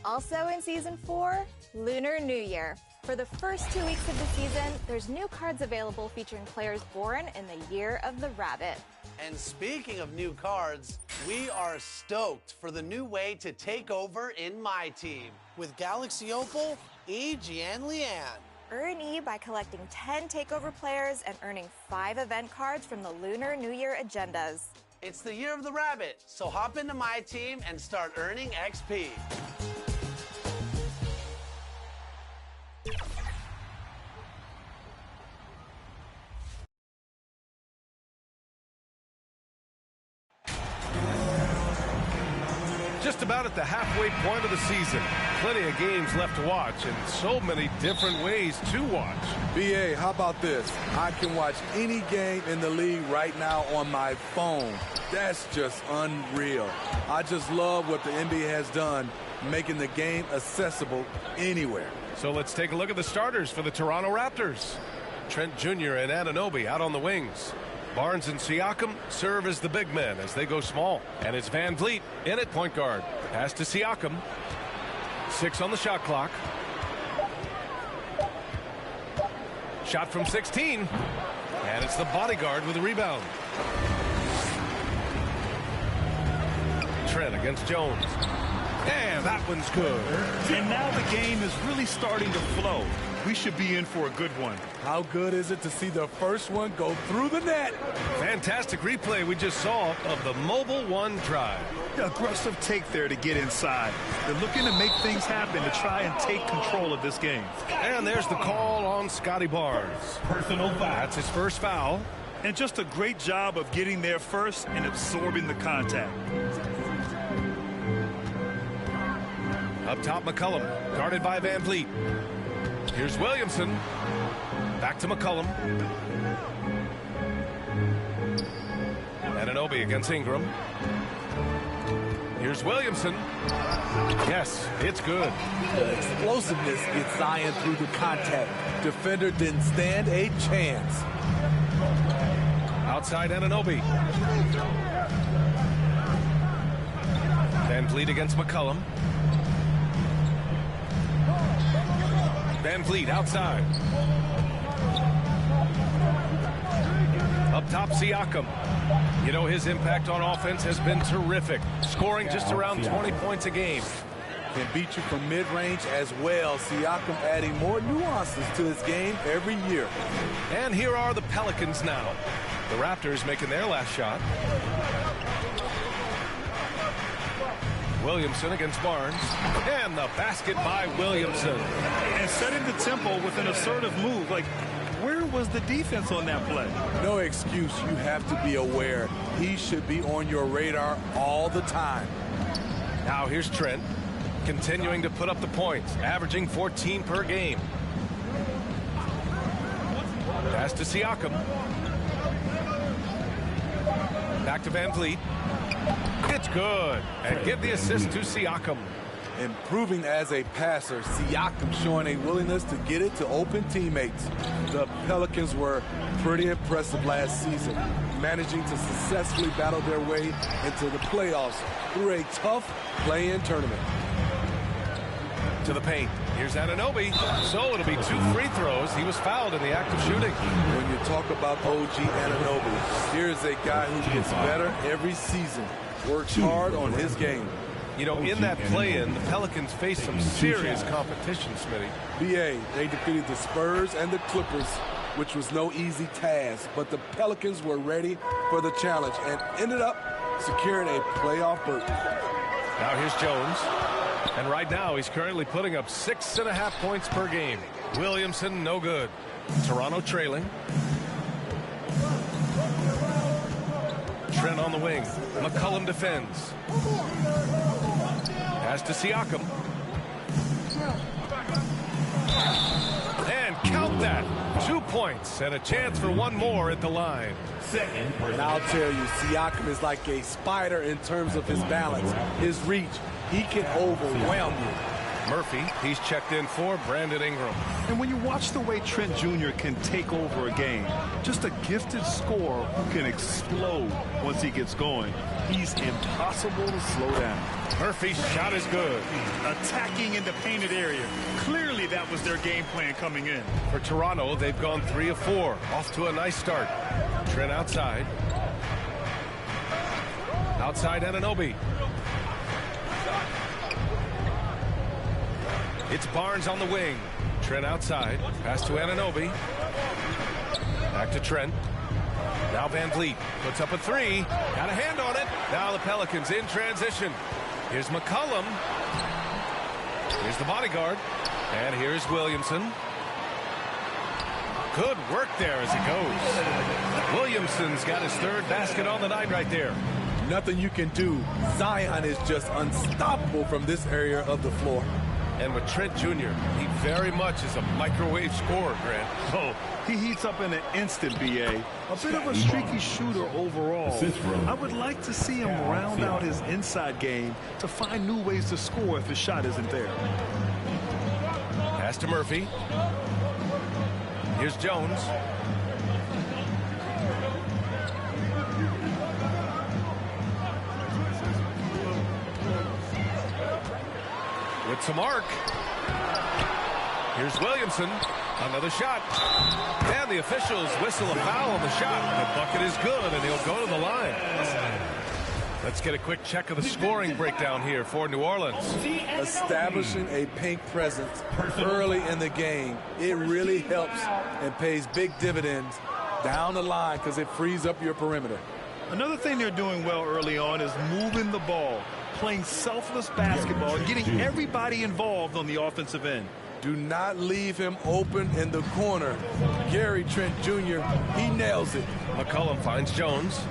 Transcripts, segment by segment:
Also in Season 4, Lunar New Year. For the first 2 weeks of the season, there's new cards available featuring players born in the year of the rabbit. And speaking of new cards, we are stoked for the new way to take over in My Team with Galaxy Opal, E.G. and Leanne. Earn E by collecting 10 takeover players and earning 5 event cards from the Lunar New Year agendas. It's the year of the rabbit, so hop into My Team and start earning XP. Just about at the halfway point of the season. Plenty of games left to watch and so many different ways to watch. BA, how about this? I can watch any game in the league right now on my phone. That's just unreal. I just love what the NBA has done, making the game accessible anywhere. So let's take a look at the starters for the Toronto Raptors. Trent Jr. and Anunoby out on the wings. Barnes and Siakam serve as the big men as they go small. And it's Van Vliet in at point guard. Pass to Siakam. 6 on the shot clock. Shot from 16. And it's the bodyguard with the rebound. Trent against Jones. And that one's good. And now the game is really starting to flow. We should be in for a good one. How good is it to see the first one go through the net? Fantastic replay we just saw of the Mobile One drive. Aggressive take there to get inside. They're looking to make things happen to try and take control of this game. And there's the call on Scotty Barnes. Personal foul. That's his first foul. And just a great job of getting there first and absorbing the contact. Up top, McCollum, guarded by Van Vliet. Here's Williamson. Back to McCollum. Anunoby against Ingram. Here's Williamson. Yes, it's good. The explosiveness gets Zion through the contact. Defender didn't stand a chance. Outside Anunoby. Van Vliet against McCollum. Van Vliet outside. Up top, Siakam. You know, his impact on offense has been terrific, scoring just around 20 points a game. Can beat you from mid-range as well. Siakam adding more nuances to his game every year. And here are the Pelicans now. The Raptors making their last shot. Williamson against Barnes. And the basket by Williamson. And setting the tempo with an assertive move. Like, where was the defense on that play? No excuse. You have to be aware. He should be on your radar all the time. Now here's Trent, continuing to put up the points, averaging 14 per game. Pass to Siakam. Back to Van Vliet. It's good. And give the assist to Siakam. Improving as a passer, Siakam showing a willingness to get it to open teammates. The Pelicans were pretty impressive last season, managing to successfully battle their way into the playoffs through a tough play-in tournament. To the paint. Here's Anunoby. So it'll be 2 free throws. He was fouled in the act of shooting. When you talk about OG Anunoby, here's a guy who gets better every season, works hard on his game. You know, in that play-in, the Pelicans faced some serious competition, Smitty. BA, they defeated the Spurs and the Clippers, which was no easy task, but the Pelicans were ready for the challenge and ended up securing a playoff berth. Now here's Jones. And right now, he's currently putting up 6.5 points per game. Williamson, no good. Toronto trailing. Trent on the wing. McCollum defends. Pass to Siakam. And count that. 2 points and a chance for one more at the line. And I'll tell you, Siakam is like a spider in terms of his balance, his reach. He can overwhelm you. Murphy, he's checked in for Brandon Ingram. And when you watch the way Trent Jr. can take over a game, just a gifted scorer who can explode once he gets going, he's impossible to slow down. Murphy's shot is good. Attacking in the painted area. Clearly that was their game plan coming in. For Toronto, they've gone 3 of 4. Off to a nice start. Trent outside. Outside Anunoby. It's Barnes on the wing. Trent outside. Pass to Anunoby. Back to Trent. Now Van Vliet puts up a 3. Got a hand on it. Now the Pelicans in transition. Here's McCollum. Here's the bodyguard. And here's Williamson. Good work there as he goes. Williamson's got his 3rd basket on the night right there. Nothing you can do. Zion is just unstoppable from this area of the floor. And with Trent Jr., he very much is a microwave scorer, Grant. Oh, he heats up in an instant, B.A. A bit of a streaky shooter overall. I would like to see him round out his inside game to find new ways to score if his shot isn't there. Pass to Murphy. Here's Jones. With some arc. Here's Williamson. Another shot. And the officials whistle a foul on the shot. The bucket is good, and he'll go to the line. Let's get a quick check of the scoring breakdown here for New Orleans. Establishing a paint presence early in the game, it really helps and pays big dividends down the line because it frees up your perimeter. Another thing they're doing well early on is moving the ball, playing selfless basketball, and getting everybody involved on the offensive end. Do not leave him open in the corner. Gary Trent Jr., he nails it. McCollum finds Jones.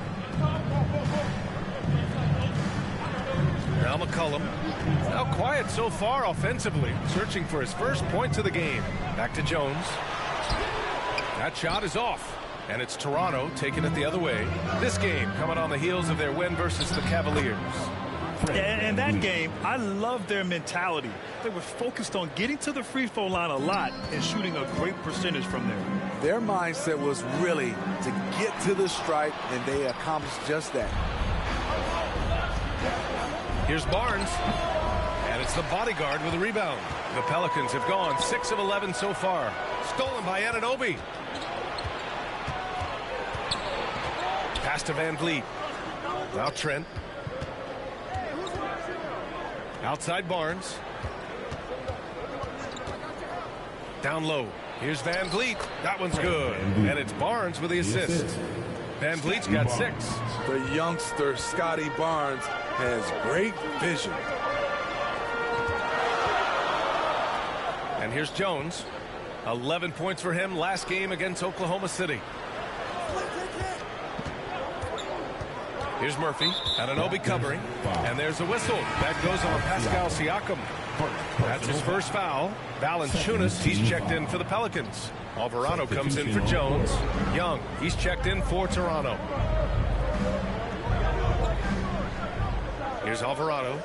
Now McCollum. Now quiet so far offensively, searching for his first points of the game. Back to Jones. That shot is off. And it's Toronto taking it the other way. This game coming on the heels of their win versus the Cavaliers. And that game, I love their mentality. They were focused on getting to the free throw line a lot and shooting a great percentage from there. Their mindset was really to get to the stripe, and they accomplished just that. Here's Barnes. And it's the bodyguard with a rebound. The Pelicans have gone 6 of 11 so far. Stolen by Anunoby. Pass to Van Vliet. Now Trent. Outside Barnes. Down low. Here's Van Vliet. That one's good. And it's Barnes with the assist. Van Vliet's got 6. The youngster, Scotty Barnes, has great vision. And here's Jones. 11 points for him last game against Oklahoma City. Here's Murphy. Anunoby covering. And there's a whistle. That goes on Pascal Siakam. That's his first foul. Valanciunas, he's checked in for the Pelicans. Alvarado comes in for Jones. Young, he's checked in for Toronto. Here's Alvarado.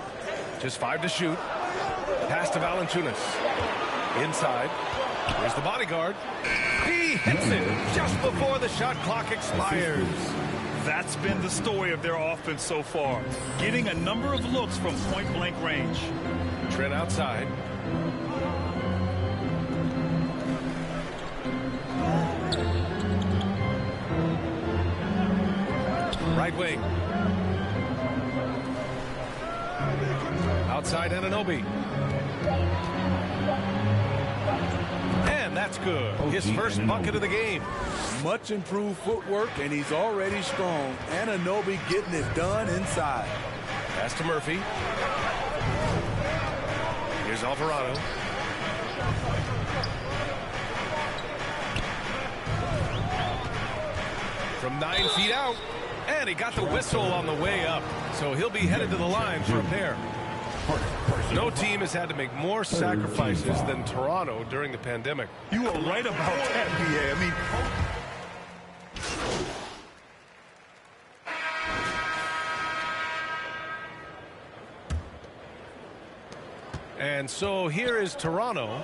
Just 5 to shoot. Pass to Valanciunas. Inside. Here's the bodyguard. He hits it just before the shot clock expires. That's been the story of their offense so far, getting a number of looks from point-blank range. Trent outside. Right wing. Outside Anunoby. And that's good. His first bucket of the game. Much improved footwork, and he's already strong. Anunoby getting it done inside. Pass to Murphy. Here's Alvarado. From 9 feet out. And he got the whistle on the way up. So he'll be headed to the line for a pair. No team has had to make more sacrifices than Toronto during the pandemic. You are right about that, B.A. I mean, And so here is Toronto.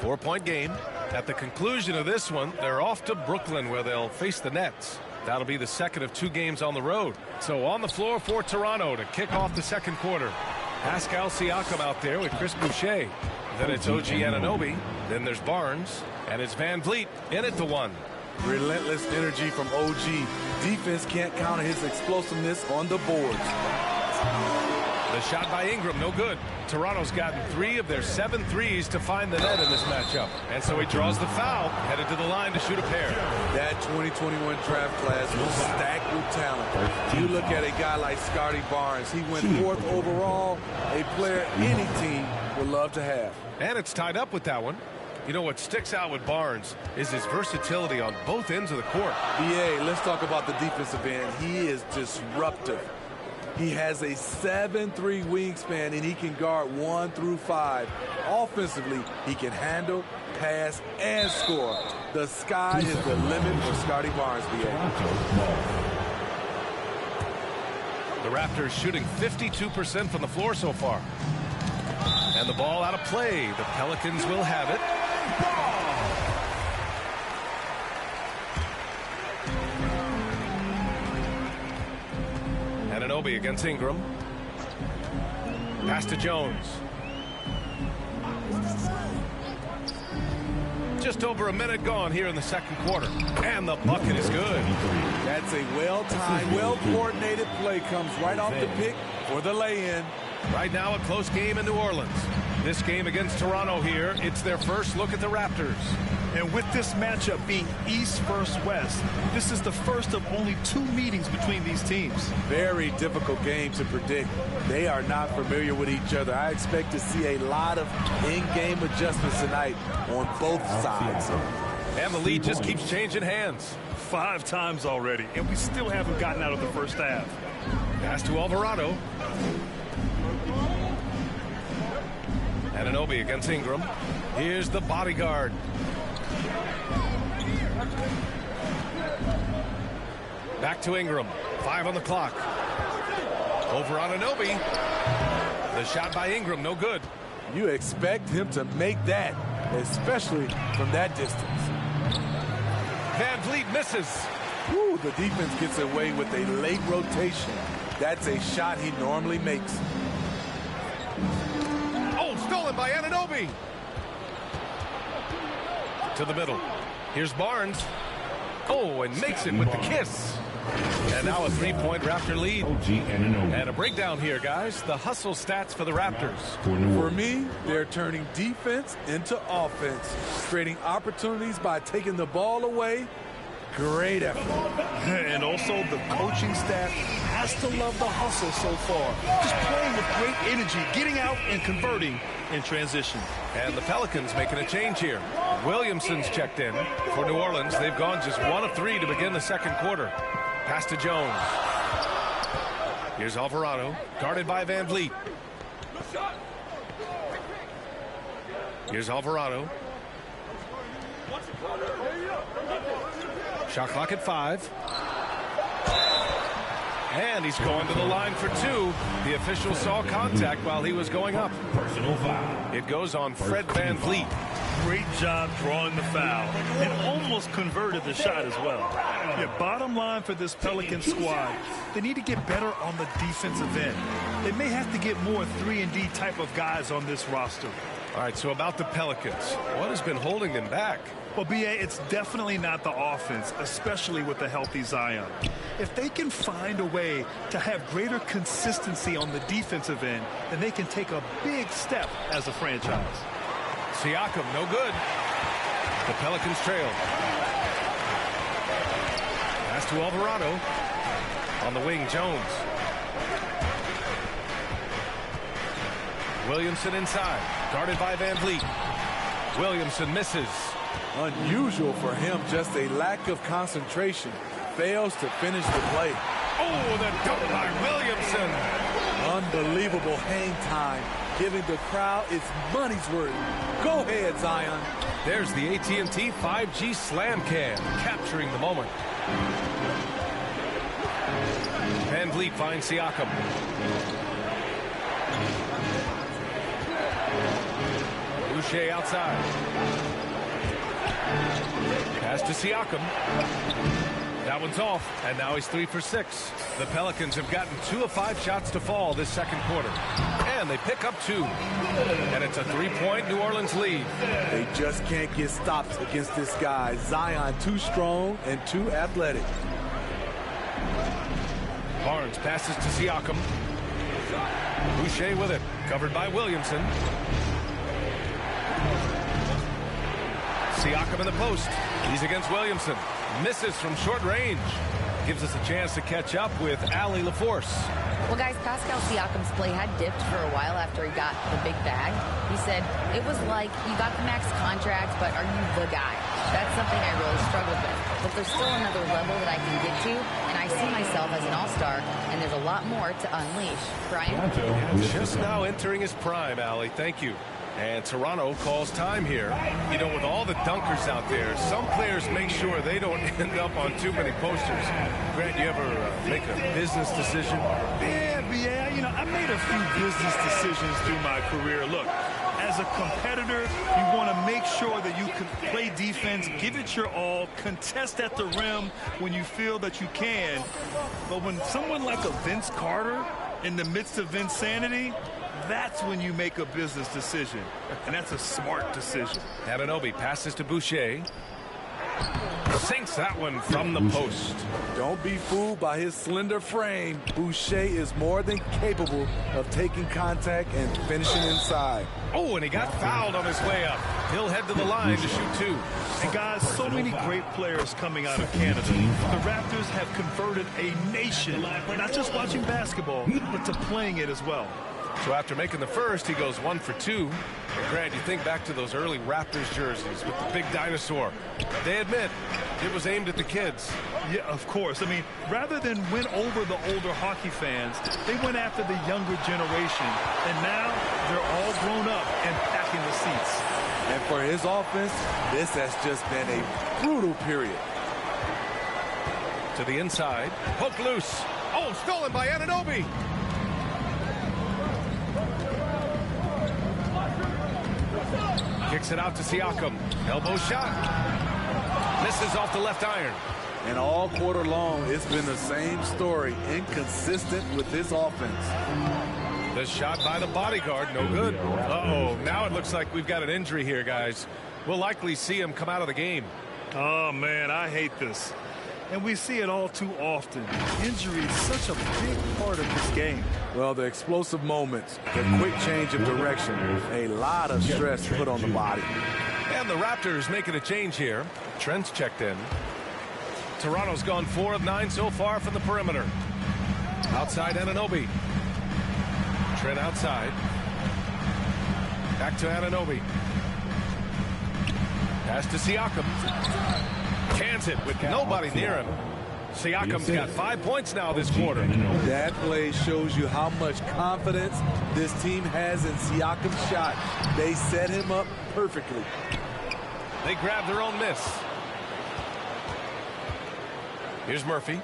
4-point game. At the conclusion of this one, they're off to Brooklyn where they'll face the Nets. That'll be the second of 2 games on the road. So on the floor for Toronto to kick off the second quarter. Pascal Siakam out there with Chris Boucher. Then it's OG Anunoby. Then there's Barnes. And it's Van Vliet in at the 1. Relentless energy from OG. Defense can't counter his explosiveness on the boards. The shot by Ingram, no good. Toronto's gotten 3 of their 7 threes to find the net in this matchup. And so he draws the foul, headed to the line to shoot a pair. That 2021 draft class was stacked with talent. You look at a guy like Scotty Barnes. He went 4th overall, a player any team would love to have. And it's tied up with that one. You know what sticks out with Barnes is his versatility on both ends of the court. BA, let's talk about the defensive end. He is disruptive. He has a 7'3" wingspan, and he can guard 1 through 5. Offensively, he can handle, pass, and score. The sky is the limit for Scotty Barnes, BA. The Raptors shooting 52% from the floor so far. And the ball out of play. The Pelicans will have it. Anunoby against Ingram. Pass to Jones. Just over a minute gone here in the second quarter. And the bucket is good. That's a well-timed, well-coordinated play. Comes right off the pick for the lay-in. Right now a close game in New Orleans. This game against Toronto here, it's their first look at the Raptors. And with this matchup being East versus West, this is the first of only 2 meetings between these teams. Very difficult game to predict. They are not familiar with each other. I expect to see a lot of in-game adjustments tonight on both sides. And the lead just keeps changing hands. 5 times already, and we still haven't gotten out of the first half. Pass to Alvarado. Anunoby against Ingram. Here's the bodyguard. Back to Ingram. 5 on the clock. Over Anunoby. The shot by Ingram, no good. You expect him to make that, especially from that distance. Van Vliet misses. Woo, the defense gets away with a late rotation. That's a shot he normally makes. Oh, stolen by Anunoby. To the middle. Here's Barnes. Oh, and makes it with the kiss. And now a 3-point Raptor lead. And a breakdown here, guys. The hustle stats for the Raptors. For me, they're turning defense into offense, creating opportunities by taking the ball away. Great effort. And also the coaching staff has to love the hustle so far. Just playing with great energy, getting out and converting in transition. And the Pelicans making a change here. Williamson's checked in. For New Orleans, they've gone just 1 of 3 to begin the second quarter. Pass to Jones. Here's Alvarado, guarded by Van Vliet. Here's Alvarado. Shot clock at 5. And he's going to the line for 2. The official saw contact while he was going up. Personal foul. It goes on Fred Van Vliet. Great job drawing the foul and almost converted the shot as well. Yeah, bottom line for this Pelican squad, they need to get better on the defensive end. They may have to get more 3-and-D type of guys on this roster. All right, so about the Pelicans, what has been holding them back? Well, B.A., it's definitely not the offense, especially with a healthy Zion. If they can find a way to have greater consistency on the defensive end, then they can take a big step as a franchise. Siakam, no good. The Pelicans trail. Pass to Alvarado. On the wing, Jones. Williamson inside. Guarded by Van Vliet. Williamson misses. Unusual for him, just a lack of concentration. Fails to finish the play. Oh, the dunk by Williamson. Unbelievable hang time, giving the crowd its money's worth. Go ahead, Zion. There's the AT&T 5G Slam Cam, capturing the moment. Van Vliet finds Siakam. Boucher outside. Pass to Siakam. That one's off, and now he's 3 for 6. The Pelicans have gotten 2 of 5 shots to fall this second quarter. And they pick up 2. And it's a 3-point New Orleans lead. They just can't get stops against this guy. Zion too strong and too athletic. Barnes passes to Siakam. Boucher with it, covered by Williamson. Siakam in the post. He's against Williamson. Misses from short range. Gives us a chance to catch up with Allie LaForce. Well, guys, Pascal Siakam's play had dipped for a while after he got the big bag. He said, it was like, you got the max contract, but are you the guy? That's something I really struggled with. But there's still another level that I can get to, and I see myself as an all-star, and there's a lot more to unleash. Brian? Just now entering his prime, Allie. Thank you. And Toronto calls time here. You know, with all the dunkers out there, some players make sure they don't end up on too many posters. Grant, you ever make a business decision? Yeah, you know, I made a few business decisions through my career. Look, as a competitor, you want to make sure that you can play defense, give it your all, contest at the rim when you feel that you can. But when someone like a Vince Carter in the midst of insanity, that's when you make a business decision, and that's a smart decision. Anunoby passes to Boucher. Sinks that one from the post. Don't be fooled by his slender frame. Boucher is more than capable of taking contact and finishing inside. Oh, and he got fouled on his way up. He'll head to the line to shoot 2. And guys, so many great players coming out of Canada. The Raptors have converted a nation, not just watching basketball, but to playing it as well. So after making the first, he goes 1 for 2. And Grant, you think back to those early Raptors jerseys with the big dinosaur. They admit it was aimed at the kids. Yeah, of course. I mean, rather than win over the older hockey fans, they went after the younger generation. And now they're all grown up and packing the seats. And for his offense, this has just been a brutal period. To the inside. Poke loose. Oh, stolen by Anunoby. Kicks it out to Siakam. Elbow shot. Misses off the left iron. And all quarter long, it's been the same story. Inconsistent with his offense. The shot by the bodyguard, no good. Uh-oh, now it looks like we've got an injury here, guys. We'll likely see him come out of the game. Oh, man, I hate this. And we see it all too often. Injury is such a big part of this game. Well, the explosive moments, the quick change of direction, a lot of stress put on the body. And the Raptors making a change here. Trent's checked in. Toronto's gone 4 of 9 so far from the perimeter. Outside Anunoby. Trent outside. Back to Anunoby. Pass to Siakam. Cans it with nobody near him. Siakam's got 5 points now this quarter. That play shows you how much confidence this team has in Siakam's shot. They set him up perfectly. They grab their own miss. Here's Murphy.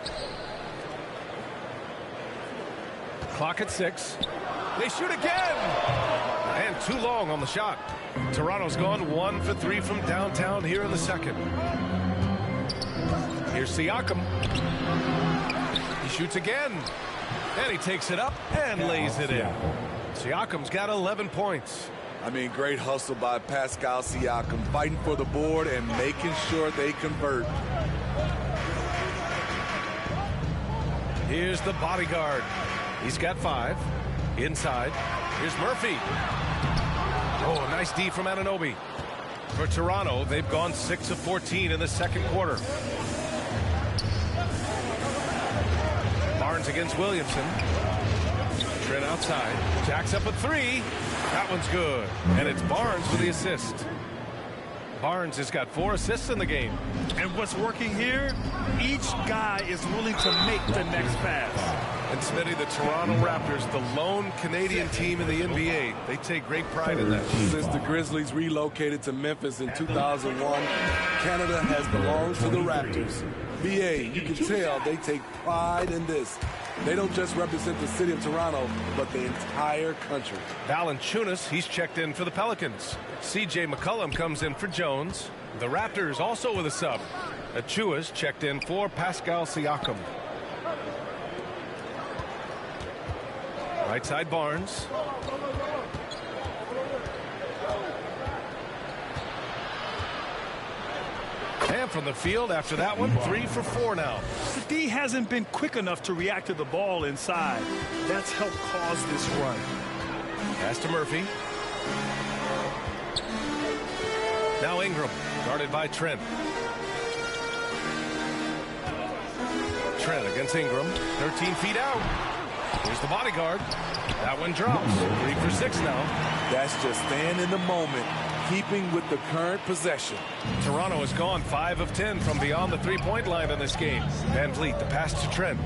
Clock at 6. They shoot again. And too long on the shot. Toronto's gone 1 for 3 from downtown here in the second. Here's Siakam. He shoots again. And he takes it up and lays it in. Siakam's got 11 points. I mean, great hustle by Pascal Siakam, fighting for the board and making sure they convert. Here's the bodyguard. He's got 5. Inside. Here's Murphy. Oh, a nice D from Anunoby. For Toronto, they've gone 6 of 14 in the second quarter. Barnes against Williamson. Trent outside. Jacks up a 3. That one's good. And it's Barnes for the assist. Barnes has got 4 assists in the game. And what's working here, each guy is willing to make the next pass. And Smitty, the Toronto Raptors, the lone Canadian team in the NBA, they take great pride in that. Since the Grizzlies relocated to Memphis in 2001, Canada has belonged to the Raptors. BA, you can tell they take pride in this. They don't just represent the city of Toronto, but the entire country. Valanciunas, he's checked in for the Pelicans. C.J. McCollum comes in for Jones. The Raptors also with a sub. Achua's checked in for Pascal Siakam. Right side Barnes. And from the field after that one, 3 for 4 now. The D hasn't been quick enough to react to the ball inside. That's helped cause this run. Pass to Murphy. Now Ingram, guarded by Trent. Trent against Ingram, 13 feet out. Here's the bodyguard. That one drops. 3 for 6 now. That's just staying in the moment, keeping with the current possession. Toronto has gone 5 of 10 from beyond the three-point line in this game. Van Vliet, the pass to Trent.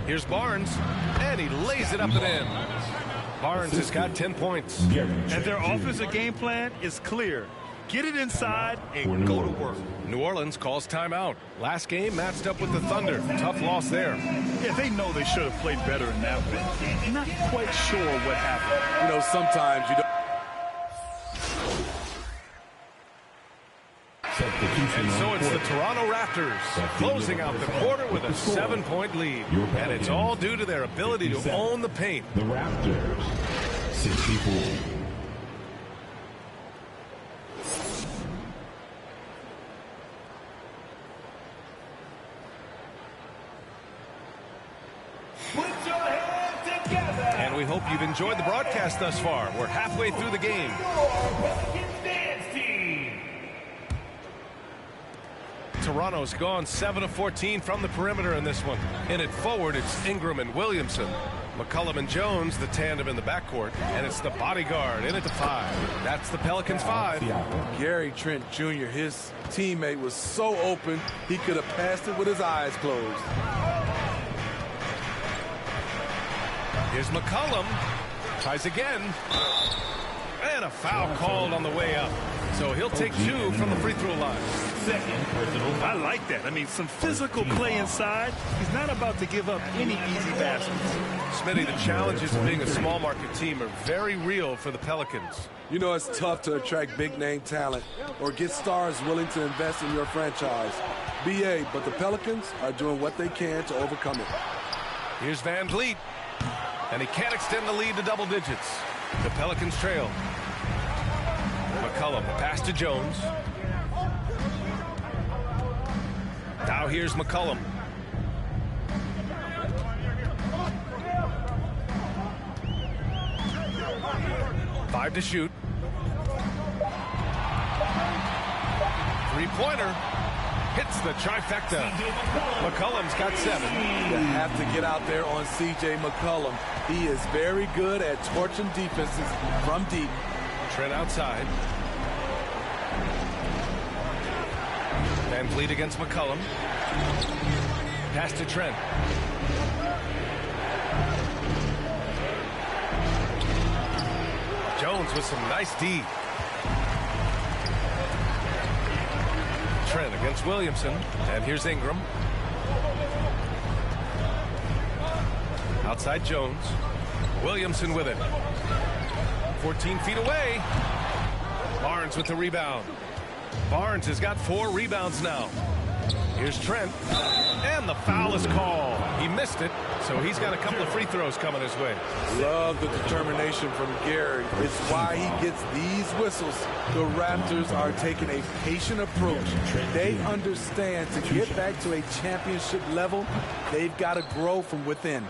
Here's Barnes, and he lays it up and in. Barnes has got 10 points. And their offensive game plan is clear. Get it inside and go to work. New Orleans calls timeout. Last game matched up with the Thunder. Tough loss there. Yeah, they know they should have played better in that one. Not quite sure what happened. You know, sometimes you don't. And so it's the Toronto Raptors closing out the quarter with a 7-point lead. And it's all due to their ability to own the paint. The Raptors, 64. And we hope you've enjoyed the broadcast thus far. We're halfway through the game. Toronto's gone 7 of 14 from the perimeter in this one. In it forward, it's Ingram and Williamson. McCollum and Jones, the tandem in the backcourt. And it's the bodyguard in at the 5. That's the Pelicans 5. Gary Trent Jr., his teammate, was so open, he could have passed it with his eyes closed. Here's McCollum. Tries again. And a foul called on the way up. So he'll take 2 from the free throw line. I like that. I mean, some physical play inside. He's not about to give up any easy baskets. Smitty, the challenges of being a small market team are very real for the Pelicans. You know, it's tough to attract big-name talent or get stars willing to invest in your franchise. BA, but the Pelicans are doing what they can to overcome it. Here's Van Vliet. And he can't extend the lead to double digits. The Pelicans trail. McCollum, pass to Jones. Now here's McCollum. Five to shoot. Three-pointer. Hits the trifecta. McCollum's got 7. You have to get out there on C.J. McCollum. He is very good at torching defenses from deep. Trent outside. Van Vliet against McCollum. Pass to Trent. Jones with some nice D. Trent against Williamson. And here's Ingram. Outside Jones. Williamson with it. 14 feet away. Barnes with the rebound. Barnes has got 4 rebounds now. Here's Trent. And the foul is called. He missed it, so he's got a couple of free throws coming his way. Love the determination from Gary. It's why he gets these whistles. The Raptors are taking a patient approach. They understand to get back to a championship level, they've got to grow from within.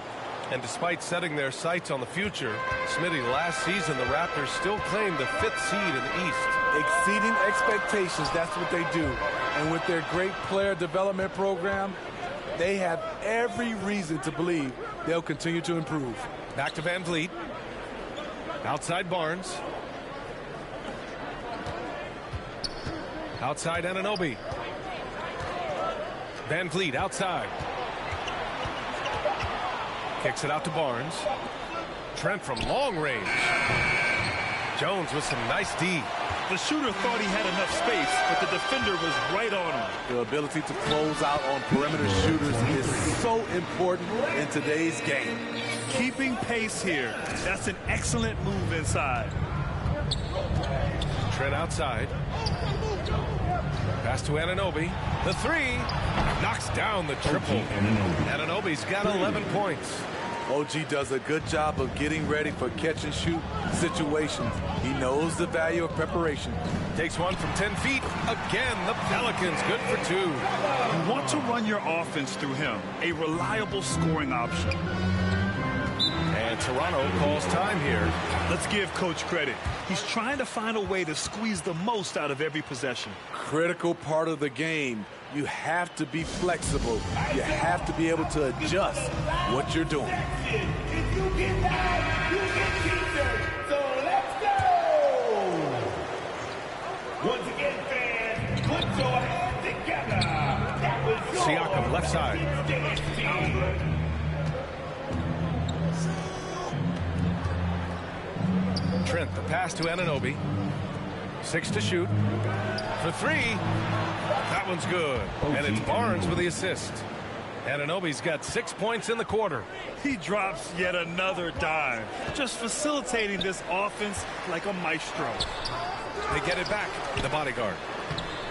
And despite setting their sights on the future, Smitty, last season the Raptors still claimed the 5th seed in the East. Exceeding expectations, that's what they do. And with their great player development program, they have every reason to believe they'll continue to improve. Back to Van Vliet. Outside Barnes. Outside Anunoby. Van Vliet outside. Kicks it out to Barnes. Trent from long range. Jones with some nice D. The shooter thought he had enough space, but the defender was right on him. The ability to close out on perimeter shooters is so important in today's game. Keeping pace here. That's an excellent move inside. Trent outside. Pass to Anunoby. The three. Knocks down the triple. Anunoby's got 11 points. OG does a good job of getting ready for catch-and-shoot situations. He knows the value of preparation. Takes one from 10 feet. Again, the Pelicans good for two. You want to run your offense through him. A reliable scoring option. And Toronto calls time here. Let's give Coach credit. He's trying to find a way to squeeze the most out of every possession. Critical part of the game. You have to be flexible. You have to be able to adjust what you're doing. If you get down, you get teaser. So let's go! Once again, fans, put your hands together. That was Siakam left side. Trent, the pass to Anunoby. 6 to shoot. For 3. That one's good. And it's Barnes with the assist. Anunoby's got 6 points in the quarter. He drops yet another dime. Just facilitating this offense like a maestro. They get it back. The bodyguard.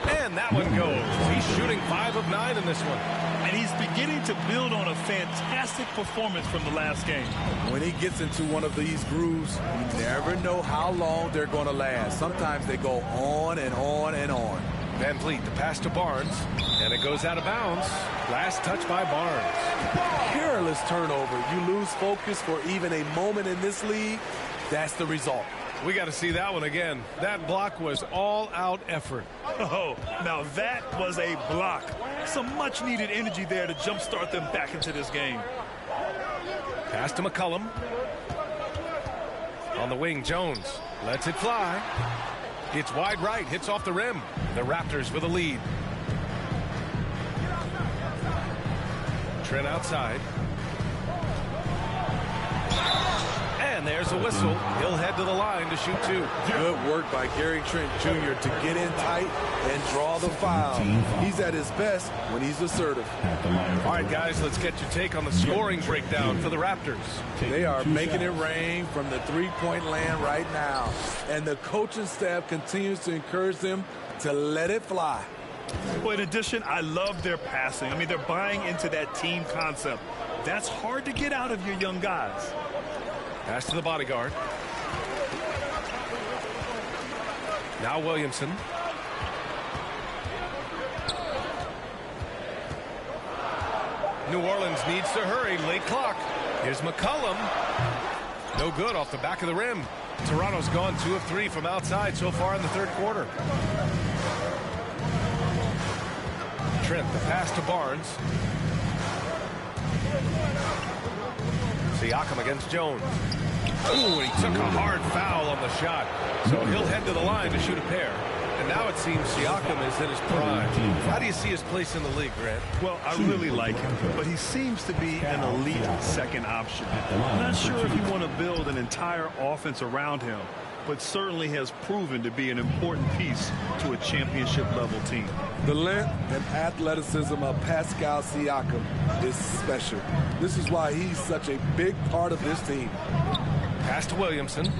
And that one goes. He's shooting 5 of 9 in this one. And he's beginning to build on a fantastic performance from the last game. When he gets into one of these grooves, you never know how long they're going to last. Sometimes they go on and on and on. Van Vliet, the pass to Barnes, and it goes out of bounds. Last touch by Barnes. Careless turnover. You lose focus for even a moment in this league. That's the result. We got to see that one again. That block was all-out effort. Oh, now that was a block. Some much-needed energy there to jumpstart them back into this game. Pass to McCollum. On the wing, Jones lets it fly. It's wide right, hits off the rim. The Raptors with a lead. Trent outside. And there's a whistle. He'll head to the line to shoot 2. Good work by Gary Trent Jr. to get in tight and draw the foul. He's at his best when he's assertive. All right, guys, let's get your take on the scoring breakdown for the Raptors. They are making it rain from the three-point land right now. And the coaching staff continues to encourage them to let it fly. Well, in addition, I love their passing. I mean, they're buying into that team concept. That's hard to get out of your young guys. Pass to the bodyguard. Now Williamson. New Orleans needs to hurry. Late clock. Here's McCollum. No good off the back of the rim. Toronto's gone 2 of 3 from outside so far in the third quarter. Trent, the pass to Barnes. Siakam against Jones. Ooh, he took a hard foul on the shot. So he'll head to the line to shoot a pair. And now it seems Siakam is in his prime. How do you see his place in the league, Grant? Well, I really like him, but he seems to be an elite second option. I'm not sure if you want to build an entire offense around him, but certainly has proven to be an important piece to a championship-level team. The length and athleticism of Pascal Siakam is special. This is why he's such a big part of this team. Pass to Williamson.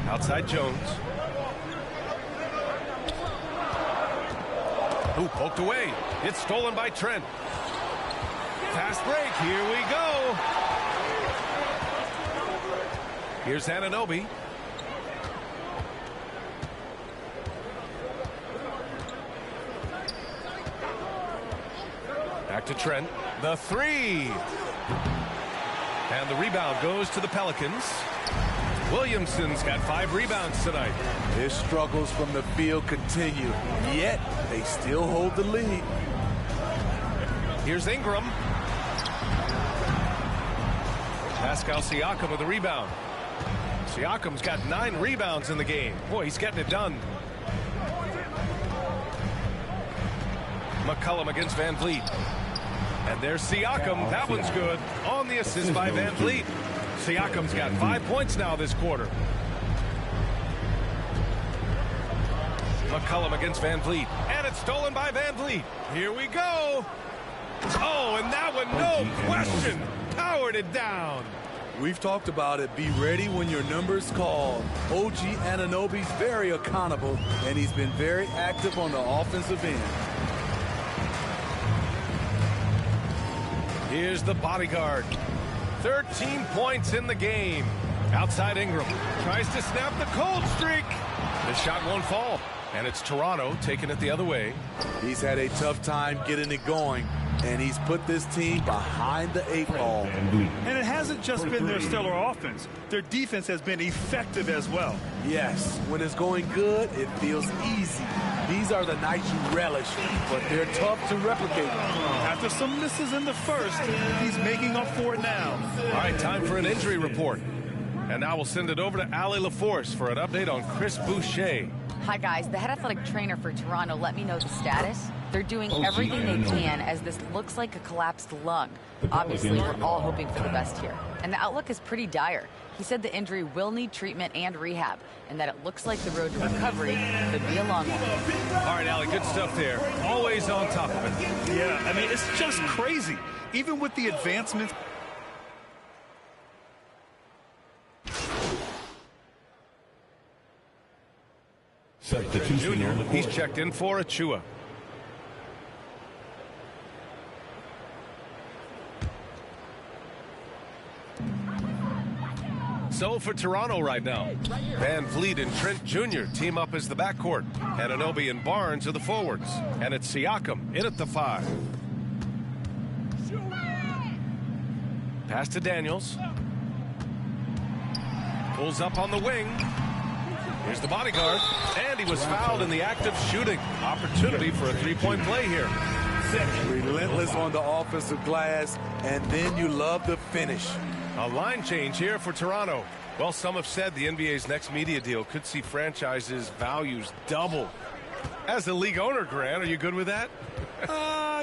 Outside Jones. Ooh, poked away. It's stolen by Trent. Fast break. Here we go. Here's Anunoby. Back to Trent. The 3. And the rebound goes to the Pelicans. Williamson's got 5 rebounds tonight. His struggles from the field continue, yet they still hold the lead. Here's Ingram. Pascal Siakam with the rebound. Siakam's got 9 rebounds in the game. Boy, he's getting it done. McCollum against Van Vliet. And there's Siakam. That one's good. On the assist by Van Vliet. Siakam's got 5 points now this quarter. McCullum against Van Vliet. And it's stolen by Van Vliet. Here we go. Oh, and that one, no question, powered it down. We've talked about it. Be ready when your number's called. OG Anunoby's very accountable, and he's been very active on the offensive end. Here's the bodyguard. 13 points in the game. Outside Ingram. Tries to snap the cold streak. The shot won't fall. And it's Toronto taking it the other way. He's had a tough time getting it going, and he's put this team behind the 8 ball. And it hasn't just been their stellar offense. Their defense has been effective as well. Yes, when it's going good, it feels easy. These are the nights you relish, but they're tough to replicate. After some misses in the first, he's making up for it now. All right, time for an injury report. And now we'll send it over to Allie LaForce for an update on Chris Boucher. Hi, guys. The head athletic trainer for Toronto let me know the status. They're doing everything they can as this looks like a collapsed lung. Obviously, we're all hoping for the best here. And the outlook is pretty dire. He said the injury will need treatment and rehab, and that it looks like the road to recovery could be a long one. All right, Allie, good stuff there. Always on top of it. Yeah, I mean, it's just crazy. Even with the advancements. Junior, he's checked in for Achua. So for Toronto right now, Van Vliet and Trent Jr. team up as the backcourt. Anunoby and Barnes are the forwards. And it's Siakam in at the 5. Pass to Daniels. Pulls up on the wing. Here's the bodyguard. And he was fouled in the act of shooting. Opportunity for a three-point play here. Relentless on the offensive glass, and then you love the finish. A line change here for Toronto. Well, some have said the NBA's next media deal could see franchises' values double. As a league owner, Grant, are you good with that?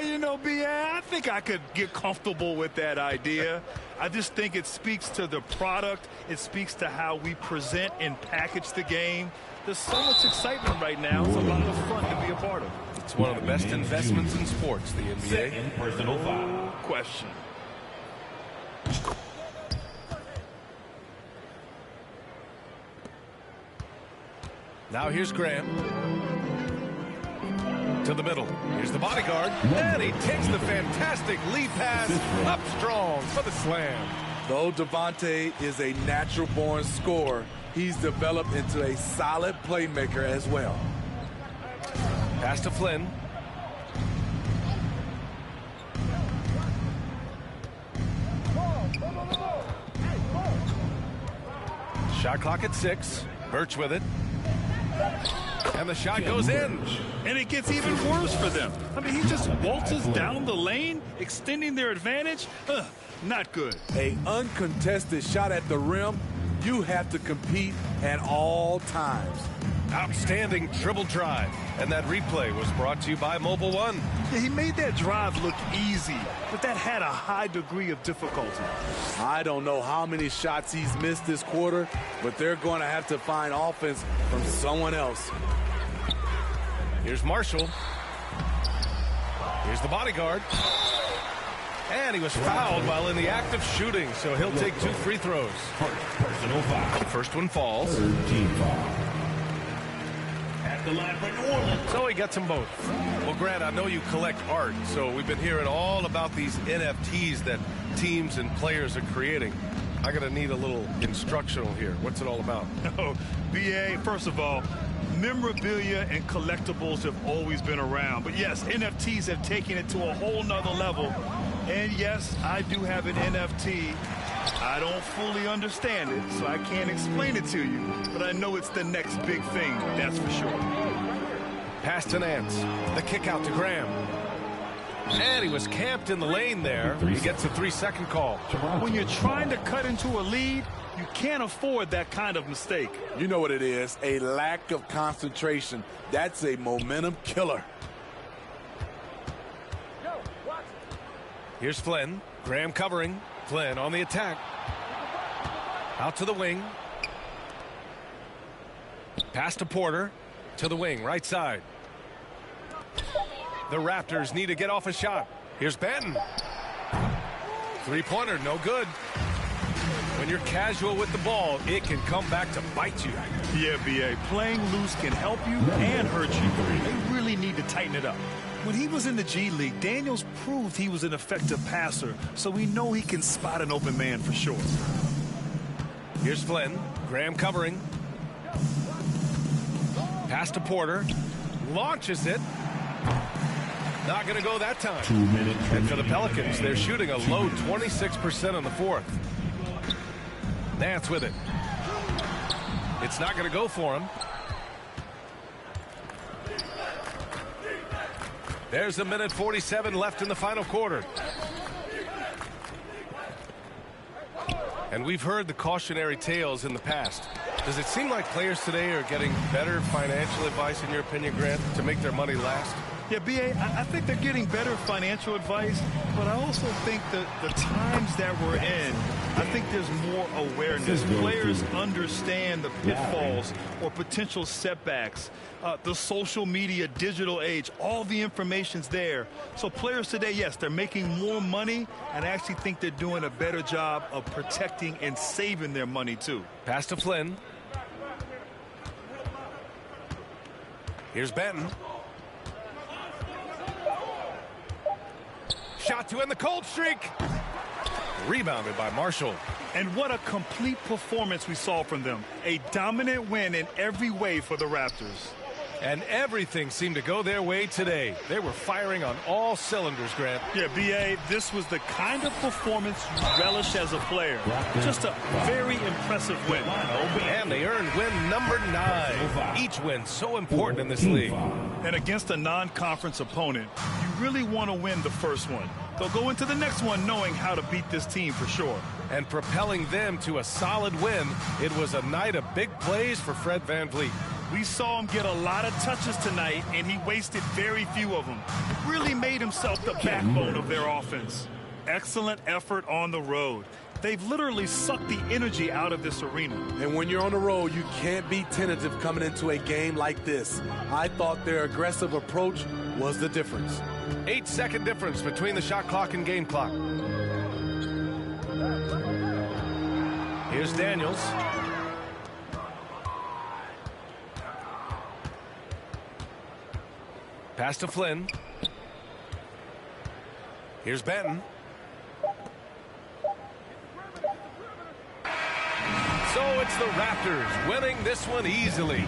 You know, I think I could get comfortable with that idea. I just think it speaks to the product. It speaks to how we present and package the game. There's so much excitement right now. It's a lot of fun to be a part of. It's one of the best investments in sports, the NBA. Second personal foul. Question. Now here's Graham. To the middle. Here's the bodyguard. And he takes the fantastic lead pass up strong for the slam. Though Devontae is a natural-born scorer, he's developed into a solid playmaker as well. Pass to Flynn. Shot clock at 6. Birch with it. And the shot goes in. And it gets even worse for them. I mean, he just waltzes down the lane, extending their advantage. Not good. A uncontested shot at the rim, you have to compete at all times. Outstanding dribble drive. And that replay was brought to you by Mobile One. Yeah, he made that drive look easy, but that had a high degree of difficulty. I don't know how many shots he's missed this quarter, but they're going to have to find offense from someone else. Here's Marshall. Here's the bodyguard. And he was fouled while in the act of shooting, so he'll take 2 free throws. Personal foul. First one falls. Team foul. At the line for New Orleans. So he gets them both. Well, Grant, I know you collect art, so we've been hearing all about these NFTs that teams and players are creating. I'm going to need a little instructional here. What's it all about? Oh, BA, first of all, memorabilia and collectibles have always been around. But yes, NFTs have taken it to a whole nother level. And yes, I do have an NFT. I don't fully understand it, so I can't explain it to you. But I know it's the next big thing, that's for sure. Pass to Nance. The kick out to Graham. And he was camped in the lane there. He gets a 3-second call. When you're trying to cut into a lead, you can't afford that kind of mistake. You know what it is, a lack of concentration. That's a momentum killer. Here's Flynn. Graham covering. Flynn on the attack. Out to the wing. Pass to Porter. To the wing, right side. The Raptors need to get off a shot. Here's Benton. Three-pointer, no good. When you're casual with the ball, it can come back to bite you. Yeah, B.A. Playing loose can help you and hurt you. They really need to tighten it up. When he was in the G League, Daniels proved he was an effective passer, so we know he can spot an open man for sure. Here's Flynn. Graham covering. Pass to Porter. Launches it. Not going to go that time. 2 minutes. And for the Pelicans, they're shooting a low 26% in the fourth. Nance with it. It's not going to go for him. There's a minute 47 left in the final quarter. And we've heard the cautionary tales in the past. Does it seem like players today are getting better financial advice, in your opinion, Grant, to make their money last? Yeah, B.A., I think they're getting better financial advice, but I also think that the times that we're in, I think there's more awareness. Players understand the pitfalls or potential setbacks. The social media, digital age, all the information's there. So players today, yes, they're making more money, and I actually think they're doing a better job of protecting and saving their money, too. Pass to Flynn. Here's Benton. Shot to end the cold streak. Rebounded by Marshall. And what a complete performance we saw from them. A dominant win in every way for the Raptors. And everything seemed to go their way today. They were firing on all cylinders, Grant. Yeah, B.A., this was the kind of performance you relish as a player. Just a very impressive win. And they earned win number 9. Each win so important in this league. And against a non-conference opponent, you really want to win the first one. They'll go into the next one knowing how to beat this team for sure. And propelling them to a solid win, it was a night of big plays for Fred VanVleet. We saw him get a lot of touches tonight, and he wasted very few of them. Really made himself the backbone of their offense. Excellent effort on the road. They've literally sucked the energy out of this arena. And when you're on the road, you can't be tentative coming into a game like this. I thought their aggressive approach was the difference. 8-second difference between the shot clock and game clock. Here's Daniels. Pass to Flynn. Here's Benton. So it's the Raptors winning this one easily.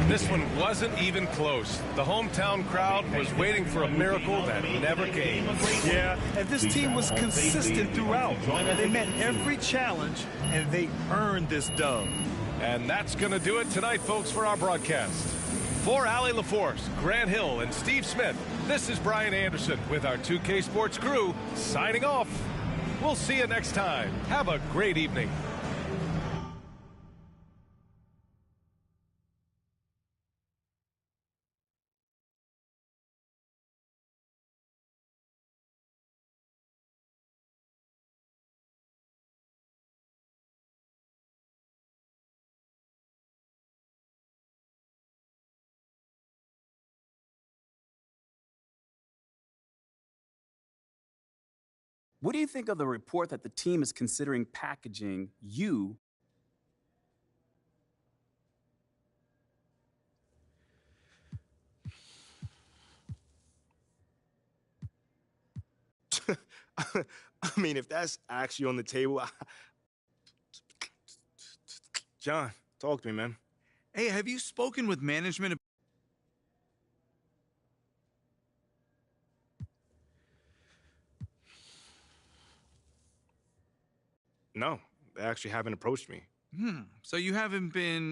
This one wasn't even close. The hometown crowd was waiting for a miracle that never came. Yeah, and this team was consistent throughout. They met every challenge, and they earned this dub. And that's going to do it tonight, folks, for our broadcast. For Allie LaForce, Grant Hill, and Steve Smith, this is Brian Anderson with our 2K Sports crew signing off. We'll see you next time. Have a great evening. What do you think of the report that the team is considering packaging you? I mean, if that's actually on the table, John, talk to me, man. Hey, have you spoken with management? No, they actually haven't approached me. So you haven't been...